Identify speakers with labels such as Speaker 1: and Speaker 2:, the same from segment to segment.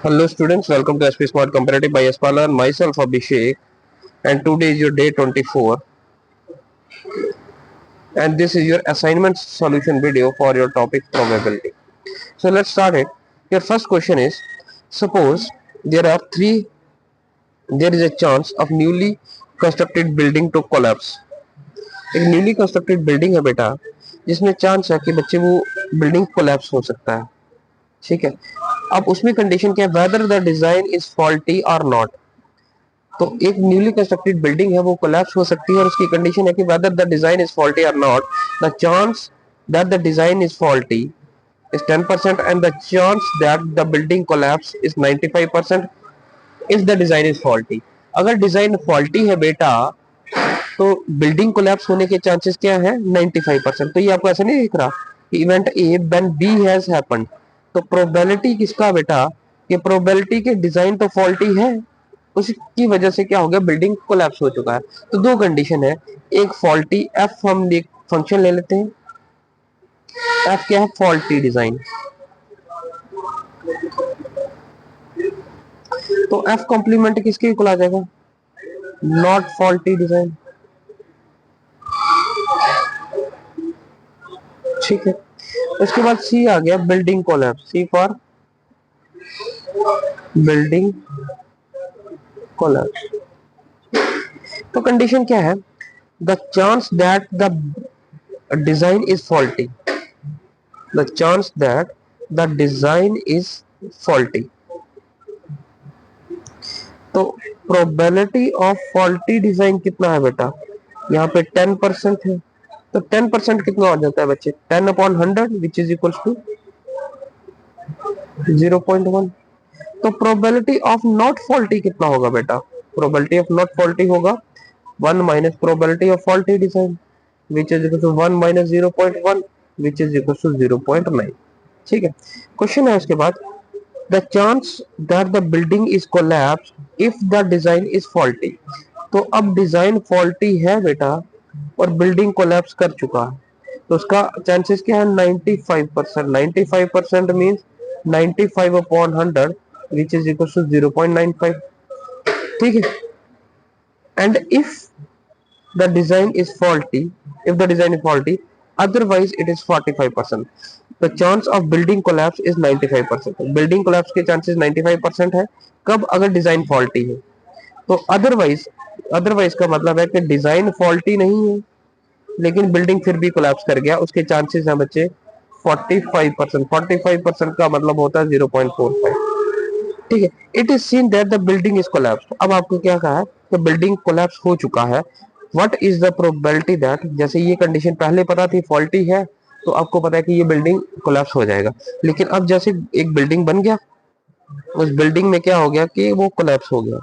Speaker 1: Hello students, welcome to SP Smart Comparative by Espala and myself Abhishek, and today is your day 24 and this is your assignment solution video for your topic probability. So let's start it. Your first question is, suppose there is a chance of newly constructed building to collapse. एक newly constructed building है बेटा, जिसमें chance है कि बच्चे वो building collapse हो सकता है। ठीक है, अब उसमें कंडीशन क्या है, weather the design is faulty और नॉट। तो एक न्यूली कंस्ट्रक्टेड बिल्डिंग है वो कोलैप्स हो सकती है और उसकी कंडीशन है कि whether the design is faulty और not. The chance that the design is faulty is 10% and the chance that the building collapse is 95% if the design is faulty। अगर डिजाइन फॉल्टी है बेटा तो बिल्डिंग कोलैप्स होने के chances क्या है, 95%। तो ये आपको ऐसा नहीं दिख रहा कि event A when B has happened, तो प्रोबेबिलिटी किसका बेटा, कि प्रोबेबिलिटी के डिजाइन तो फॉल्टी है, उसकी वजह से क्या हो गया, बिल्डिंग कोलैप्स हो चुका है। तो दो कंडीशन है, एक फॉल्टी एफ, हम एक फंक्शन ले लेते हैं, एफ क्या है, फॉल्टी डिजाइन। तो एफ कॉम्प्लीमेंट किसके इक्वल आ जाएगा, नॉट फॉल्टी डिजाइन। ठीक है, उसके बाद सी आ गया, building collapse, C for building collapse. तो कंडीशन क्या है, the chance that the design is faulty, the chance that the design is faulty. तो प्रोबेबिलिटी ऑफ फॉल्टी डिजाइन कितना है बेटा, यहाँ पे 10% है। तो 10% कितना हो जाता है बच्चे, 10/100 विच इज इक्वल टू 0.1। तो प्रोबेबिलिटी ऑफ नॉट फॉल्टी कितना होगा बेटा, प्रोबेबिलिटी ऑफ नॉट फॉल्टी होगा 1 minus probability of faulty design which is equal to 1 minus 0.1 which is equal to 0.9। ठीक है, क्वेश्चन है उसके बाद, the chance that the building is collapsed if the design is faulty। तो अब design faulty है बेटा और बिल्डिंग कोलैप्स कर चुका है, तो उसका चांसेस क्या है, 95%। 95% means 95/100 which is equal to 0.95। ठीक है, and if the design is faulty, if the design is faulty otherwise it is 45%। the chance of building collapse is 95%। Building collapse के चांसेस 95% है, कब, अगर डिजाइन फॉल्टी है। तो अदरवाइज का मतलब है कि डिजाइन फॉल्टी नहीं है लेकिन बिल्डिंग फिर भी कोलैप्स कर गया, उसके चांसेस हैं बच्चे 45%। 45% का मतलब होता है 0.45। ठीक है, it is seen that the building is collapse. अब आपको क्या कहा है कि बिल्डिंग कोलैप्स हो चुका है, what is the probability that, जैसे ये कंडीशन पहले पता थी फॉल्टी है तो आपको पता है कि ये बिल्डिंग कोलैप्स हो जाएगा, लेकिन अब जैसे एक बिल्डिंग बन गया, उस बिल्डिंग में क्या हो गया कि वो कोलैप्स हो गया।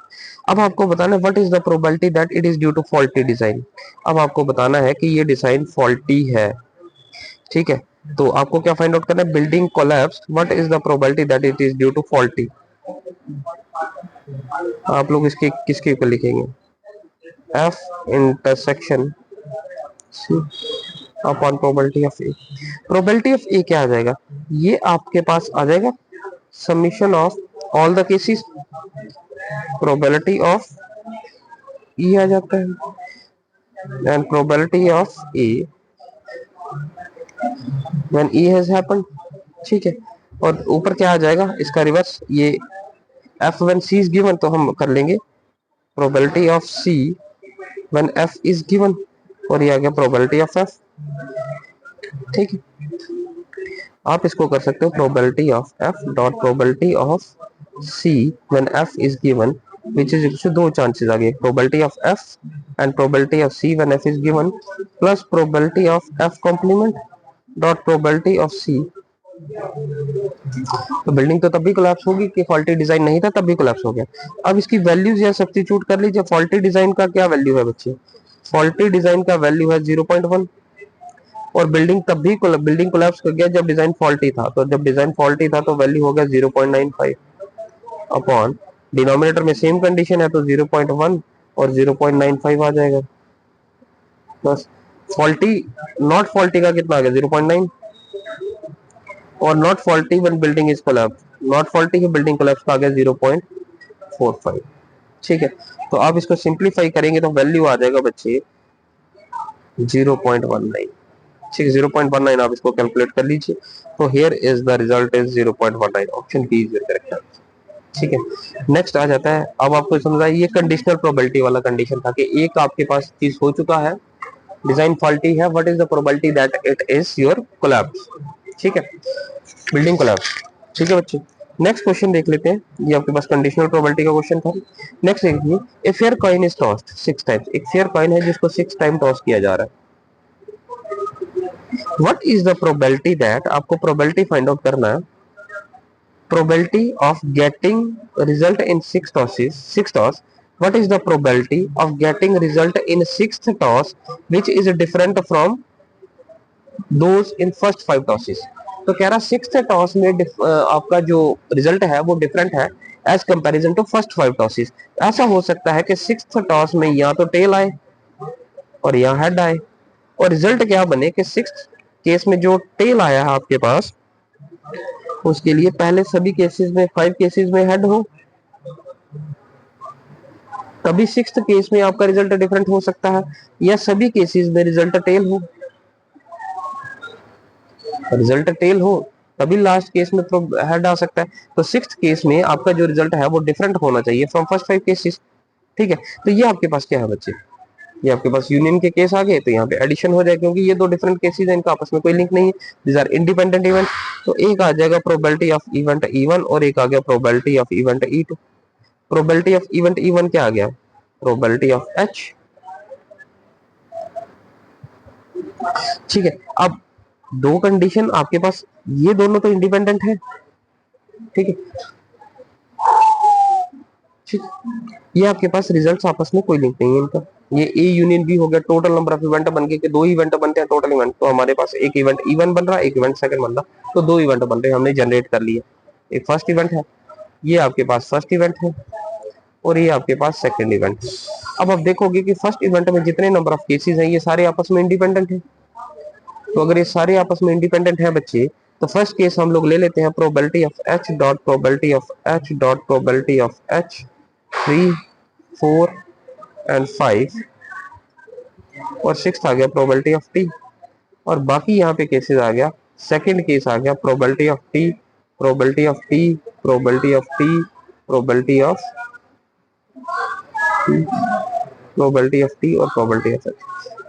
Speaker 1: अब आपको बताना है what is the probability that it is due to faulty design. अब आपको बताना है कि ये डिजाइन फॉल्टी है। ठीक है, तो आपको क्या फाइंड आउट करना है, building collapse, what is the probability that it is due to faulty. आप लोग इसके किसके ऊपर लिखेंगे, F intersection C upon probability of A. Probability of A क्या आ जाएगा, ये आपके पास आ जाएगा summation of all the cases, probability of E आ जाता है and probability of A when E has happened. ठीक है, और ऊपर क्या आ जाएगा, इसका रिवर्स, ये F when C is given, तो हम कर लेंगे probability of C when F is given, और ये आ गया प्रोबेबिलिटी ऑफ एफ। ठीक है, आप इसको कर सकते हो probability of F dot probability of C when F is given which is equal to, दो चांसेस आ गए, probability of F and probability of C when F is given plus probability of F complement dot probability of C. तो building तो तब भी collapse होगी कि faulty design नहीं था, तब भी कोलैप्स हो गया। अब इसकी वैल्यूज यहाँ सब्स्टिट्यूट कर लीजिए। फॉल्टी डिजाइन का क्या वैल्यू है बच्चे, फॉल्टी डिजाइन का वैल्यू है 0.1 और बिल्डिंग तब भी बिल्डिंग कोलैप्स कर गया जब डिजाइन फॉल्टी था, तो जब डिजाइन फॉल्टी था तो वैल्यू हो गया 0.95 अपॉन, डिनोमिनेटर में सेम कंडीशन है तो 0.1 और 0.95 आ जाएगा, बस फॉल्टी नॉट फॉल्टी का कितना आ गया 0.9। और not faulty when building is collapse, not faulty की बिल्डिंग कोलैप्स का आ गया 0.45। ठीक है, तो आप इसको सिंप्लीफाई करेंगे तो वैल्यू आ जाएगा बच्चे 0.19। ठीक है, 0.19 आप इसको कैलकुलेट कर लीजिए। तो here is the result is 0.19, option B is your correct answer. ठीक है, नेक्स्ट आ जाता है, अब आपको समझा ये कंडीशनल प्रोबेबिलिटी वाला कंडीशन था कि एक आपके पास चीज हो चुका है, डिजाइन फॉल्टी है, what is the probability that it is your collapse. ठीक है, बिल्डिंग कोलैप्स। ठीक है बच्चे, नेक्स्ट क्वेश्चन देख लेते हैं, ये आपके पास कंडीशनल प्रोबेबिलिटी का क्वेश्चन था। नेक्स्ट देखिए, a fair coin is tossed 6 times, एक फेयर कॉइन है जिसको 6 टाइम टॉस किया जा रहा है। What is the probability that, आपको प्रोबेबिलिटी फाइंड आउट करना है, probability of getting result in six toss, what is the probability of getting result in sixth toss which is different from those in first five tosses। तो कह रहा sixth toss में आपका जो result है वो डिफरेंट है as comparison to first five tosses. ऐसा हो सकता है कि सिक्स्थ टॉस में या तो टेल आए और या हेड आए, और रिजल्ट क्या बने कि सिक्स्थ केस में जो टेल आया है आपके पास उसके लिए पहले सभी केसेस में 5 केसेस में हेड हो, तभी सिक्स्थ केस में आपका रिजल्ट डिफरेंट हो सकता है, या सभी केसेस में रिजल्ट टेल हो, रिजल्ट टेल हो तभी लास्ट केस में तो हेड आ सकता है। तो सिक्स्थ केस में आपका जो रिजल्ट है वो डिफरेंट होना चाहिए फ्रॉम फर्स्ट 5 केसेस। ठीक है, तो ये आपके पास क्या है बच्चे, ये आपके पास यूनियन के केस आ गए, तो यहाँ पे एडिशन हो जाए क्योंकि ये दो डिफरेंट केसेस हैं, इनका आपस में कोई लिंक नहीं है, दीज आर इंडिपेंडेंट इवेंट। तो एक आ जाएगा प्रोबेबिलिटी ऑफ इवेंट E1 और एक आ गया probability of event E2। Probability of event E1 क्या आ गया, प्रोबेबिलिटी ऑफ H। ठीक है, अब दो कंडीशन आपके पास, ये दोनों तो इंडिपेंडेंट है। ठीक है, ठीक, ये आपके पास रिजल्ट्स आपस में कोई लिंक नहीं है इनका, ये ए यूनियन बी हो गया, टोटल नंबर ऑफ इवेंट बन गए कि दो इवेंट बनते हैं टोटल इवेंट, तो हमारे पास एक इवेंट E1 बन रहा है, एक इवेंट सेकंड बन रहा, तो दो इवेंट बन रहे हैं, हमने जनरेट कर लिए। एक फर्स्ट इवेंट है, ये आपके पास फर्स्ट इवेंट है, और ये आपके पास सेकंड इवेंट है। अब आप देखोगे कि फर्स्ट इवेंट में जितने नंबर ऑफ केसेस हैं ये सारे आपस में इंडिपेंडेंट हैं। तो अगर ये सारे आपस में इंडिपेंडेंट हैं बच्चे, तो फर्स्ट केस हम लोग ले लेते हैं probability of H dot probability of H dot probability of H 3 4 and 5, और सिक्स्थ आ गया प्रोबेबिलिटी ऑफ T, और बाकी यहाँ पे केसेस आ गया, सेकंड केस आ गया probability of T, probability of T, probability of T, probability of probability of T और probability of H।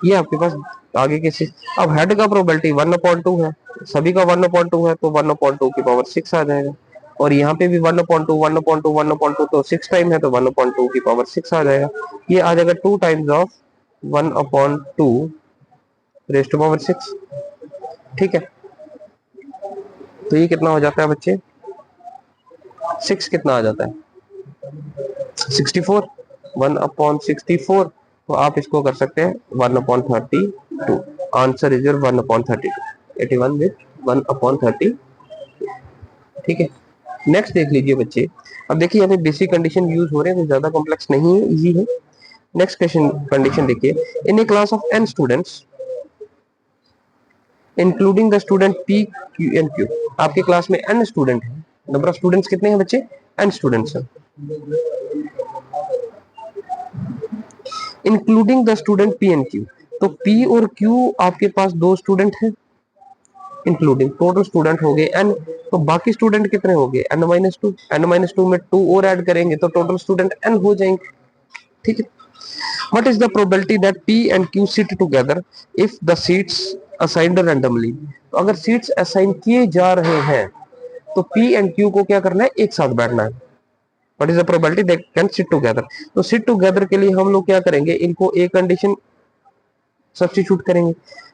Speaker 1: ये आपके पास आगे केसेस। अब हेड का प्रोबेबिलिटी 1/2 है, सभी का 1/2 है, तो 1/2 की पावर 6 आ जाएगा, और यहाँ पे भी 1/2 1/2 1/2 तो 6 टाइम है, तो 1/2 की पावर 6 आ जाएगा। ये आ जाएगा 2 times of 1/2 raise to power 6। ठीक है, तो ये कितना हो जाता है बच्चे, 6 कितना आ जाता है 64, 1/64, तो आप इसको कर सकते हैं 1/32। Answer is your 1/32, 81 with 1/30। ठीक है, नेक्स्ट देख लीजिए बच्चे, अब देखिए यहाँ पे बेसिक कंडीशन यूज हो रहे हैं, तो ज्यादा कॉम्प्लेक्स नहीं है, इजी है। नेक्स्ट क्वेश्चन कंडीशन देखिए, in a class of n students including the student P Q and Q, आपके क्लास में n स्टूडेंट है, नंबर ऑफ स्टूडेंट्स कितने हैं बच्चे, n स्टूडेंट्स हैं, including the student P and Q, तो P और Q आपके पास दो स्टूडेंट हैं, इंक्लूडिंग टोटल स्टूडेंट हो गए n, तो बाकी स्टूडेंट कितने हो गए n-2, n-2 में 2 और ऐड करेंगे तो टोटल स्टूडेंट n हो जाएंगे। ठीक है, what is the probability that P and Q sit together if the seats assigned randomly, तो अगर सीट्स असाइन किए जा रहे हैं तो P and Q को क्या करना है, एक साथ बैठना है। what is the probability they can sit together, तो sit together के लिए हम लोग क्या करेंगे, इनको एक कंडीशन सब्स्टिट्यूट करेंगे,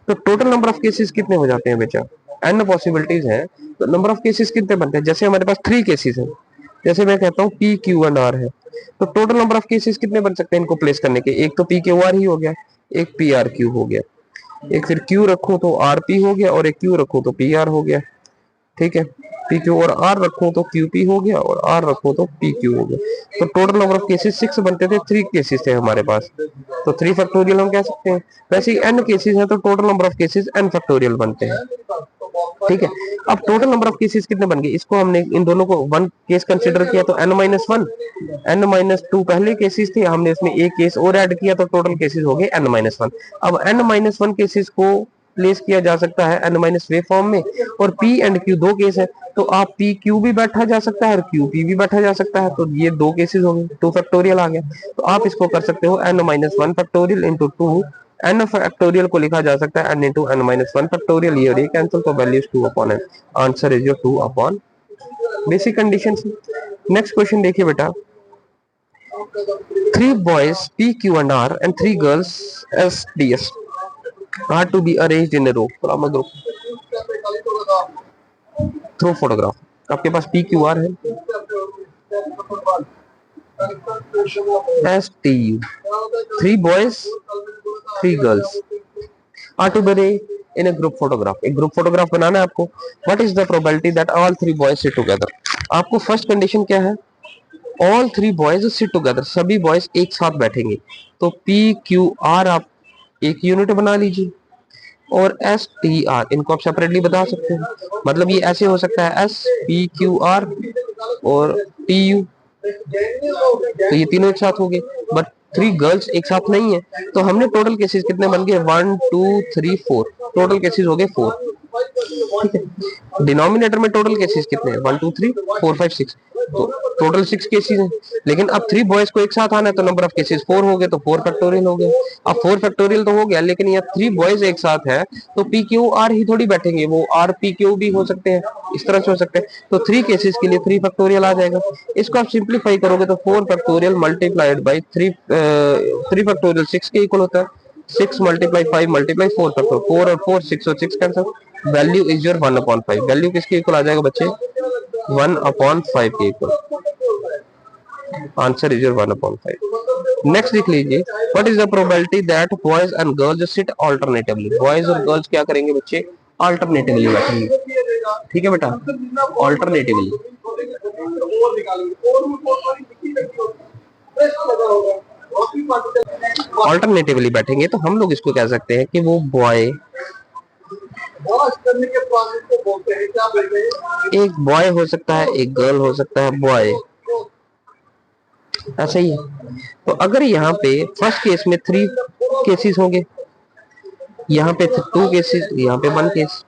Speaker 1: तो टोटल नंबर ऑफ केसेस कितने हो जाते हैं बेटा, n पॉसिबिलिटीज हैं, तो नंबर ऑफ केसेस कितने बनते हैं, जैसे हमारे पास 3 केसेस हैं, जैसे मैं कहता हूँ P Q and R है, तो टोटल नंबर ऑफ केसेस कितने बन सकते हैं इनको प्लेस करने के, एक तो P Q R ही हो गया, एक P R Q हो गया, एक फिर Q रखूं तो R P हो गया, और एक Q रखूं तो P R हो गया। ठीक है, P Q और R रखूं तो Q P हो गया, और R रखूं तो P Q हो गया। तो टोटल नंबर ऑफ केसेस 6 बनते थे, 3 केसेस थे हमारे पास, तो 3 फैक्टोरियल हम कह सकते हैं। वैसे n केसेस हैं तो total number of cases n factorial बनते हैं। ठीक है। अब टोटल नंबर ऑफ केसेस कितने बन गए, इसको हमने इन दोनों को वन केस कंसिडर किया तो n-1, n-2 पहले केसेस थे, हमने इसमें एक केस और ऐड किया तो टोटल केसेस हो गए n-1। अब n-1 केसेस को प्लेस किया जा सकता है n- वेव फॉर्म में, और p एंड q दो केस है, तो आप p q भी बैठा जा सकता है और q p भी बैठा जा सकता है, तो ये दो केसेस हो गए, 2 फैक्टोरियल आ गया। तो आप इसको कर सकते हो n-1 factorial into 2, n factorial को लिखा जा सकता है n इंटू n-1 फैक्टोरियल, ये और ये कैंसिल, तो value is 2 upon n, answer is your 2 upon basic condition. Next question देखिए बेटा, 3 boys p q and r and 3 girls s d s are to be arranged in a row from a group through photograph। आपके पास p q r है, s t u, 3 boys 3 girls are to be arranged in a group photograph। एक group photograph बनाना है आपको। what is the probability that all 3 boys sit together। आपको first condition क्या है, all 3 boys sit together, सभी boys एक साथ बैठेंगे, तो पी क्यू आर आप एक यूनिट बना लीजिए, और एस टी आर इनको आप सेपरेटली बता सकते हैं। मतलब ये ऐसे हो सकता है एस पी क्यू आर और टी यू, तो ये तीनों एक साथ हो गए, बट 3 गर्ल्स एक साथ नहीं है, तो हमने टोटल केसेस कितने बन गए 1 2 3 4, टोटल केसेस हो गए 4। ठीक है, डिनोमिनेटर में टोटल केसेस कितने हैं 1 2 3 4 5 6, तो टोटल 6 केसेस हैं, लेकिन अब 3 बॉयज को एक साथ आना है तो नंबर ऑफ केसेस 4 हो गए, तो 4 फैक्टोरियल हो गया। अब 4 फैक्टोरियल तो हो गया, लेकिन यहाँ 3 बॉयज एक साथ है तो पी क्यू आर ही थोड़ी बैठेंगे, वो आर पी क्यू भी हो सकते हैं, इस तरह से हो सकते हैं, तो 3 केसेस के लिए 3 फैक्टोरियल आ जाएगा। इसको आप सिंप्लीफाई करोगे तो 4 फैक्टोरियल मल्टीप्लाइड बाई 3 फैक्टोरियल 6 के इक्वल होता है, 6 मल्टीप्लाई 5 मल्टीप्लाई 4 फैक्टोरियल, 4 और 4 6 और 6 cancel, value is your 1/5। Value किसके इक्वल आ जाएगा बच्चे 1/5 के इक्वल, आंसर इज योर 1/5। नेक्स्ट लिख लीजिए, what is the probability that boys and girls sit alternatively. Boys और गर्ल्स क्या करेंगे बच्चे, अल्टरनेटिवली बैठेंगे। ठीक है बेटा, अल्टरनेटिवली। अल्टरनेटिवली बैठेंगे तो हम लोग इसको कह सकते हैं कि वो बॉय, एक बॉय हो सकता है, एक गर्ल हो सकता है, बॉय, ऐसा ही है। तो अगर यहाँ पे फर्स्ट केस में 3 केसेस होंगे, यहाँ पे 2 केसेस, यहाँ पे 1 केस।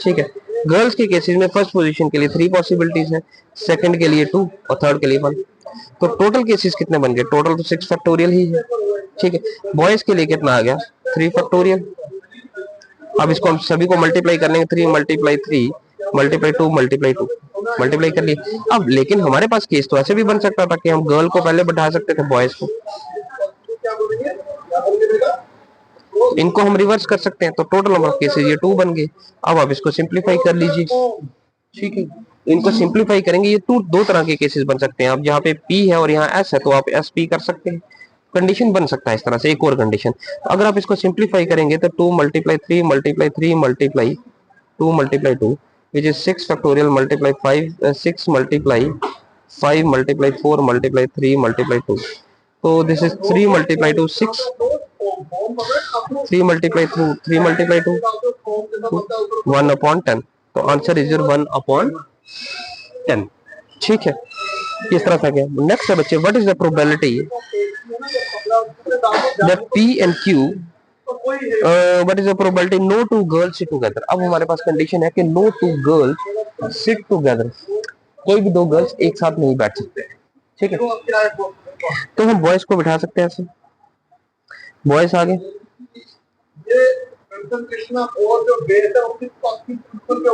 Speaker 1: ठीक है, गर्ल्स के केसेस में फर्स्ट पोजीशन के लिए 3 पॉसिबिलिटीज है, सेकंड के लिए 2 और थर्ड के लिए 1, तो टोटल केसेस कितने बन गए, टोटल तो 6 फैक्टोरियल ही है। ठीक है, बॉयज के लिए कितना आ गया 3 फैक्टोरियल। अब इसको हम सभी को मल्टीप्लाई करने 3 मल्टीप्लाई 3 मल्टीप्लाई 2 मल्टीप्लाई 2 मल्टीप्लाई कर लिए। अब लेकिन हमारे पास केस तो ऐसे भी बन सकता था कि हम गर्ल को पहले बैठा सकते थे बॉयज को, इनको हम रिवर्स कर सकते हैं, तो टोटल नंबर ऑफ केसेस ये 2 बन गए। अब आप इसको सिंप्लीफाई कर लीजिए। ठीक है, इनको सिंप्लीफाई करेंगे, ये दो तरह के केसेस बन सकते हैं। अब यहाँ पे P है और यहाँ S है, तो आप एस पी कर सकते हैं, कंडीशन बन सकता है इस तरह से। एक और कंडीशन, अगर आप इसको सिंप्लीफाई करेंगे तो 2 multiply 3 multiply 3 multiply 2 multiply 2 which is 6 factorial multiply 5 6 multiply 5 multiply 4 multiply 3 multiply 2, तो this is 3 multiply 2 6, 3 multiply 2 3 multiply 2 1/10, तो आंसर इज योर 1/10। ठीक है, इस तरह से गया। नेक्स्ट है बच्चे, what is the probability that P and Q, what is the probability no 2 girls sit together. अब हमारे पास कंडीशन है कि नो 2 गर्ल्स सिट टुगेदर, कोई भी 2 गर्ल्स एक साथ नहीं बैठ सकते। ठीक है, तो हम बॉयज को बिठा सकते हैं ऐसे, बॉयज आगे,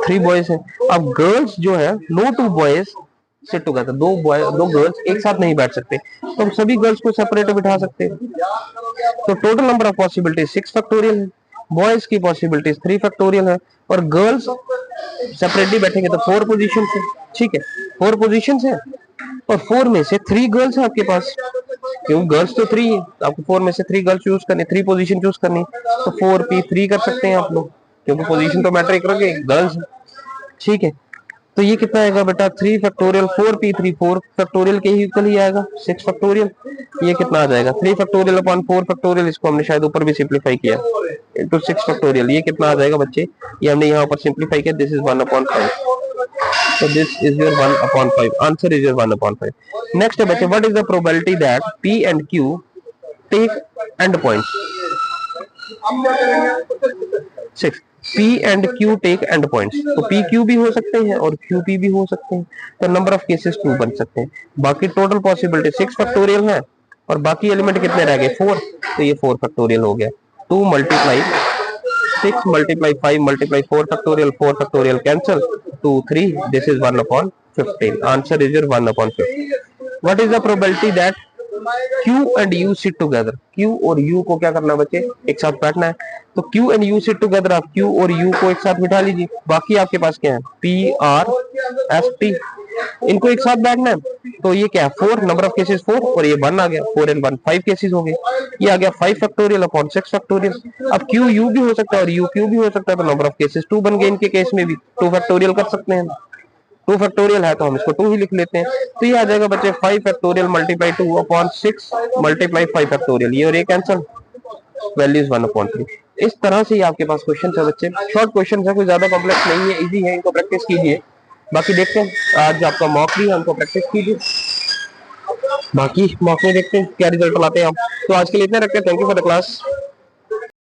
Speaker 1: 3 बॉयज हैं। अब गर्ल्स जो है no 2 boys sit together, 2 girls एक साथ नहीं बैठ सकते, तो हम सभी गर्ल्स को सेपरेट बिठा सकते हैं। तो total number of possibility 6 factorial है, बॉयज की पॉसिबिलिटीज 3 फैक्टोरियल है, और गर्ल्स सेपरेटली बैठेंगे तो 4 पोजीशन है। ठीक है, 4 पोजीशन है, और 4 में से 3 गर्ल्स है आपके पास, क्योंकि गर्ल्स तो 3 है, तो आपको 4 में से 3 गर्ल्स चूज करनी, 3 पोजीशन चूज करनी, तो 4p3 कर सकते हैं आप लोग, क्योंकि पोजीशन तो मैटर एक रखे गर्ल्स। ठीक है, तो ये कितना आएगा बेटा 3 फैक्टोरियल 4p3 4 फैक्टोरियल के ही इक्वल ही आएगा 6 फैक्टोरियल। ये कितना आ जाएगा 3 फैक्टोरियल अपॉन 4 फैक्टोरियल, इसको हमने शायद ऊपर भी सिंप्लीफाई किया इनटू 6 फैक्टोरियल। ये कितना आ जाएगा बच्चे, ये हमने यहाँ पर सिंप्लीफाई किया, this is 1/5। So this is your 1/5. Answer is your 1/5. Next है बच्चे, what is the probability that P and Q take end points? 6. P and Q take end points. तो P Q भी हो सकते हैं और Q P भी हो सकते हैं, तो नंबर ऑफ केसेस 2 बन सकते हैं। बाकी टोटल पॉसिबिलिटी 6 फैक्टोरियल है और बाकी एलिमेंट कितने रह गए 4, तो ये 4 फैक्टोरियल हो गया। 2 multiply 6 multiply 5 multiply 4 factorial cancel 2 3, this is 1/15। answer is your 1/15। what is the probability that Q and U sit together? Q और U को क्या करना बच्चे, एक साथ बैठना है, तो Q and U sit together, आप Q और U को एक साथ बिठा लीजिए। बाकी आपके पास क्या है P R S T, इनको एक साथ बैठना है, तो ये क्या है 4, नंबर ऑफ केसेस 4 और ये 1 आ गया, 4 and 1 5 केसेस हो गए। ये आ गया 5 फैक्टोरियल अपॉन 6 फैक्टोरियल। अब Q U भी हो सकता है और U Q भी हो सकता है, तो नंबर ऑफ केसेस 2 बन गए। इनके केस में भी 2 फैक्टोरियल कर सकते हैं, 2 फैक्टोरियल है तो हम इसको 2 ही लिख लेते हैं। तो ये आ जाएगा बच्चे 5 factorial multiply 2 upon 6 multiply 5 factorial, ये और ये कैंसिल, वैल्यू इज 1/3। इस तरह से ही आपके पास क्वेश्चन है बच्चे, शॉर्ट क्वेश्चन है, कोई ज्यादा कॉम्प्लेक्स नहीं है, इजी है, इनको प्रैक्टिस कीजिए। बाकी देखते हैं आज आपका मॉक भी है, उनको प्रैक्टिस कीजिए, बाकी मॉक में देखते हैं क्या रिजल्ट लाते हैं आप। तो आज के लिए इतना रखते हैं, thank you for the class.